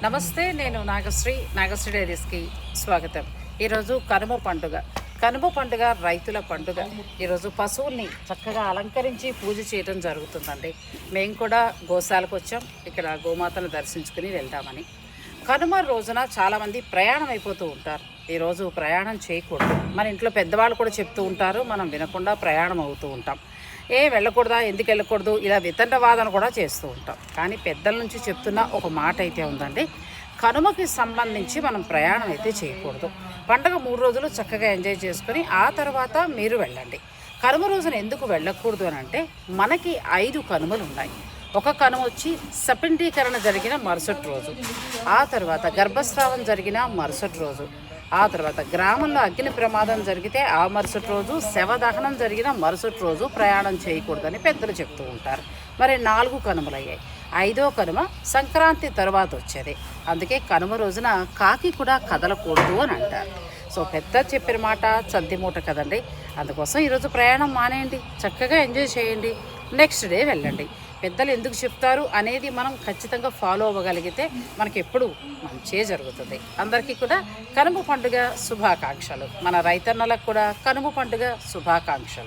నమస్తే, నేను నాగశ్రీ డైరీస్కి స్వాగతం. ఈరోజు కనుమ పండుగ రైతుల పండుగ. ఈరోజు పశువుల్ని చక్కగా అలంకరించి పూజ చేయడం జరుగుతుందండి. మేము కూడా గోశాలకు వచ్చాం, ఇక్కడ గోమాతను దర్శించుకుని వెళ్దామని. కనుమ రోజున చాలామంది ప్రయాణం అయిపోతూ ఉంటారు. ఈరోజు ప్రయాణం చేయకూడదు, మన ఇంట్లో పెద్దవాళ్ళు కూడా చెప్తూ ఉంటారు, మనం వినకుండా ప్రయాణం అవుతూ ఉంటాం. వెళ్ళకూడదా, ఎందుకు వెళ్ళకూడదు, ఇలా వితండవాదన కూడా చేస్తూ ఉంటాం. కానీ పెద్దల నుంచి చెప్తున్న ఒక మాట అయితే ఉందండి, కనుమకి సంబంధించి మనం ప్రయాణం అయితే చేయకూడదు. పండగ 3 రోజులు చక్కగా ఎంజాయ్ చేసుకొని ఆ తర్వాత మీరు వెళ్ళండి. కనుమ రోజున ఎందుకు వెళ్ళకూడదు అని అంటే, మనకి 5 కనుమలు ఉన్నాయి. ఒక కనుమ వచ్చి సపిండీకరణ జరిగిన మరుసటి రోజు, ఆ తర్వాత గర్భస్రావం జరిగిన మరుసటి రోజు, ఆ తర్వాత గ్రామంలో అగ్ని ప్రమాదం జరిగితే ఆ మరుసటి రోజు, శవదహనం జరిగిన మరుసటి రోజు ప్రయాణం చేయకూడదని పెద్దలు చెప్తూ ఉంటారు. మరి 4 కనుమలు అయ్యాయి. 5వ కనుమ సంక్రాంతి తర్వాత వచ్చేది. అందుకే కనుమ రోజున కాకి కూడా కదలకూడదు అని అంటారు. సో పెద్ద చెప్పిన మాట చద్ది మూట కదండి. అందుకోసం ఈరోజు ప్రయాణం మానేయండి, చక్కగా ఎంజాయ్ చేయండి, నెక్స్ట్ డే వెళ్ళండి. పెద్దలు ఎందుకు చెప్తారు అనేది మనం ఖచ్చితంగా ఫాలో అవ్వగలిగితే మనకి ఎప్పుడు మంచే జరుగుతుంది. అందరికీ కూడా కనుమ పండుగ శుభాకాంక్షలు. మన రైతన్నలకు కూడా కనుమ పండుగ శుభాకాంక్షలు.